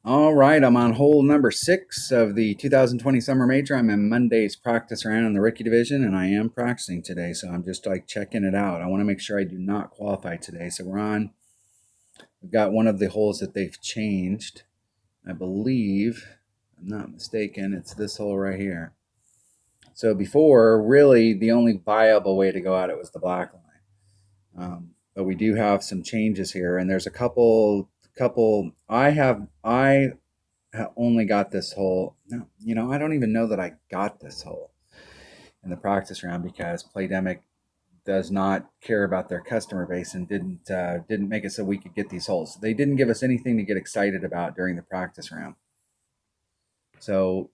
All right, I'm on hole number 6 of the 2020 Summer Major. I'm in Monday's practice round in the rookie division, and I am practicing today, so I'm just like checking it out. I want to make sure I do not qualify today. So we've got one of the holes that they've changed. I believe, if I'm not mistaken, it's this hole right here. So before, really, the only viable way to go at it was the black line. But we do have some changes here, and there's a couple. I only got this hole. No, I don't even know that I got this hole in the practice round because Playdemic does not care about their customer base and didn't make it so we could get these holes. They didn't give us anything to get excited about during the practice round. So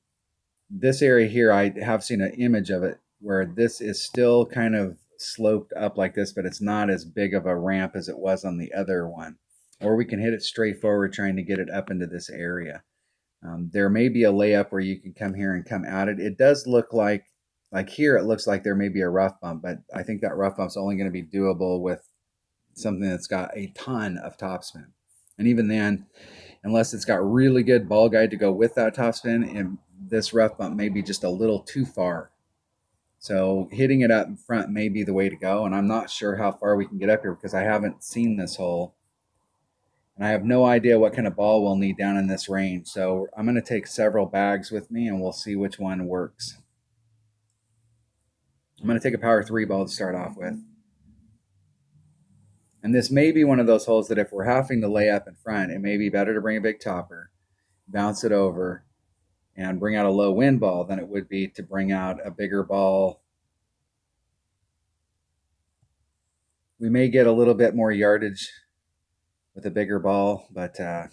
this area here, I have seen an image of it where this is still kind of sloped up like this, but it's not as big of a ramp as it was on the other one. Or we can hit it straight forward trying to get it up into this area. There may be a layup where you can come here and come at it. It does look like here, it looks like there may be a rough bump, but I think that rough bump's only going to be doable with something that's got a ton of topspin. And even then, unless it's got really good ball guide to go with that topspin, and this rough bump may be just a little too far. So hitting it up in front may be the way to go. And I'm not sure how far we can get up here because I haven't seen this hole. And I have no idea what kind of ball we'll need down in this range. So I'm going to take several bags with me and we'll see which one works. I'm going to take a power 3 ball to start off with. And this may be one of those holes that if we're having to lay up in front, it may be better to bring a big topper, bounce it over, and bring out a low wind ball than it would be to bring out a bigger ball. We may get a little bit more yardage with a bigger ball, but it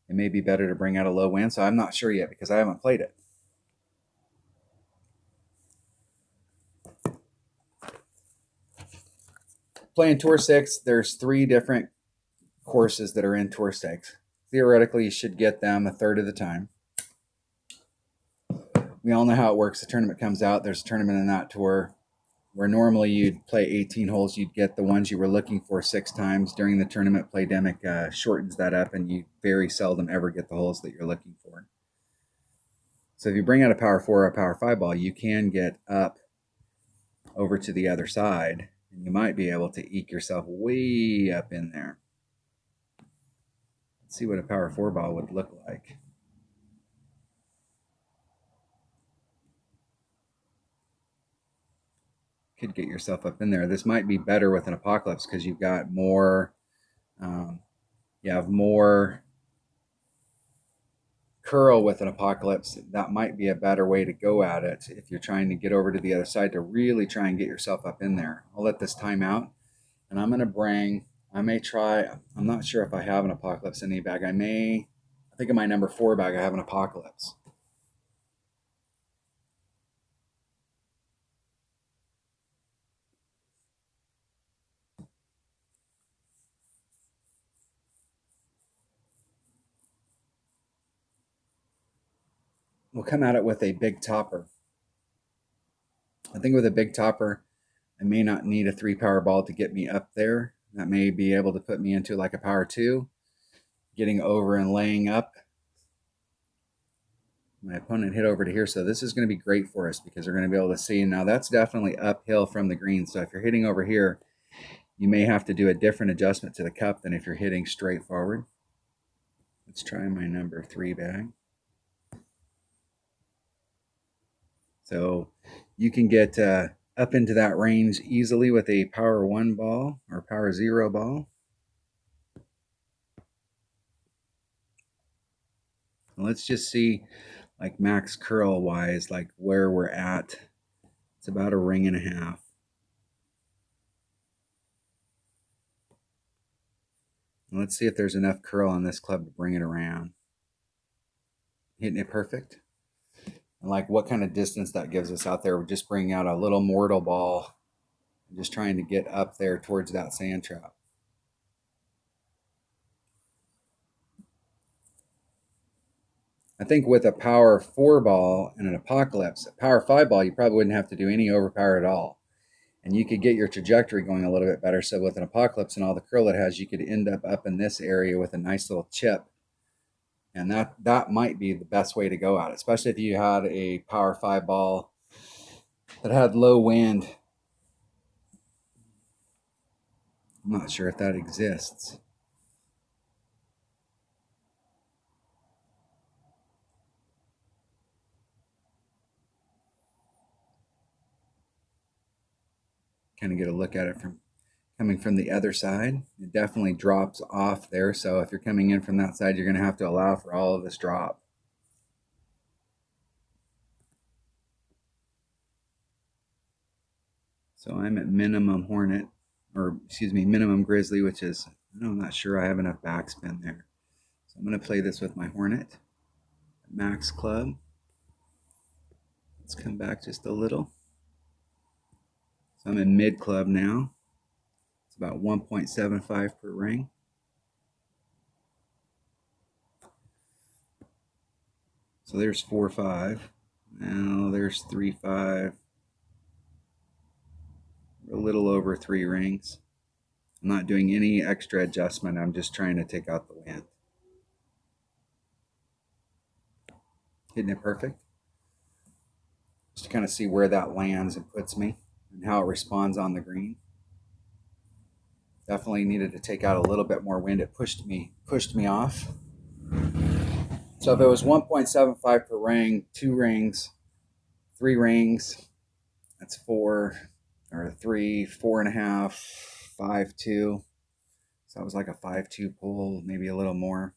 may be better to bring out a low wind. So I'm not sure yet because I haven't played it. Playing Tour 6, there's 3 different courses that are in Tour 6. Theoretically, you should get them a third of the time. We all know how it works. The tournament comes out. There's a tournament in that tour where normally you'd play 18 holes. You'd get the ones you were looking for 6 times. During the tournament, Playdemic shortens that up, and you very seldom ever get the holes that you're looking for. So if you bring out a power 4 or a power 5 ball, you can get up over to the other side, and you might be able to eke yourself way up in there. Let's see what a power 4 ball would look like. Could get yourself up in there. This might be better with an Apocalypse because you've got more, you have more curl with an Apocalypse. That might be a better way to go at it if you're trying to get over to the other side to really try and get yourself up in there. I'll let this time out, and I'm going to bring, I may try, I'm not sure if I have an Apocalypse in any bag. I think in my number 4 bag I have an Apocalypse. We'll come at it with a big topper. I think with a big topper, I may not need a 3 power ball to get me up there. That may be able to put me into like a power 2, getting over and laying up. My opponent hit over to here, so this is going to be great for us because we're going to be able to see. Now that's definitely uphill from the green, so if you're hitting over here, you may have to do a different adjustment to the cup than if you're hitting straight forward. Let's try my number 3 bag. So you can get up into that range easily with a power 1 ball or power 0 ball. Let's just see, like max curl wise, like where we're at. It's about a ring and a half. Let's see if there's enough curl on this club to bring it around. Hitting it perfect. And like what kind of distance that gives us out there. We're just bringing out a little mortal ball. Just trying to get up there towards that sand trap. I think with a power 4 ball and an Apocalypse, a power 5 ball, you probably wouldn't have to do any overpower at all. and you could get your trajectory going a little bit better. So with an Apocalypse and all the curl it has, you could end up in this area with a nice little chip. And that might be the best way to go at it, especially if you had a Power 5 ball that had low wind. I'm not sure if that exists. Kind of get a look at it from coming from the other side. It definitely drops off there. So if you're coming in from that side, you're going to have to allow for all of this drop. So I'm at minimum Hornet, or excuse me, minimum Grizzly, which is, I'm not sure I have enough backspin there. So I'm going to play this with my Hornet, max club. Let's come back just a little. So I'm in mid club now. It's about 1.75 per ring. So there's 4-5. Now there's 3-5. A little over 3 rings. I'm not doing any extra adjustment. I'm just trying to take out the wind. Hitting it perfect. Just to kind of see where that lands and puts me and how it responds on the green. Definitely needed to take out a little bit more wind. It pushed me off. So if it was 1.75 per ring, 2 rings, 3 rings, that's 4 or 3, 4.5, 5-2. So that was like a 5-2 pull, maybe a little more.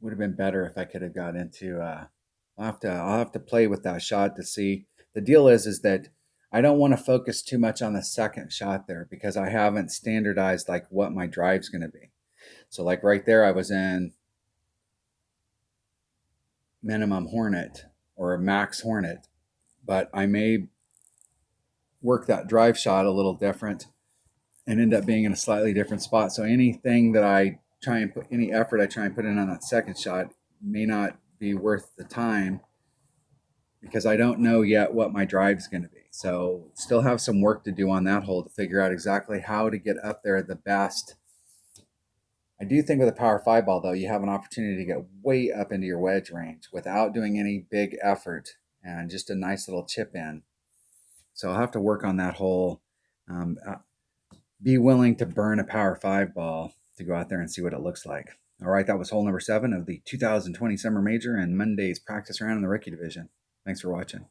Would have been better if I could have got into. I'll have to play with that shot to see. The deal is that I don't want to focus too much on the second shot there because I haven't standardized like what my drive's going to be. So like right there, I was in minimum Hornet or a max Hornet, but I may work that drive shot a little different and end up being in a slightly different spot. So anything that I try and put, any effort I try and put in on that second shot may not be worth the time because I don't know yet what my drive's going to be. So still have some work to do on that hole to figure out exactly how to get up there the best. I do think with a Power 5 ball, though, you have an opportunity to get way up into your wedge range without doing any big effort and just a nice little chip in. So I'll have to work on that hole. Be willing to burn a Power 5 ball to go out there and see what it looks like. All right, that was hole number 7 of the 2020 Summer Major and Monday's practice round in the rookie division. Thanks for watching.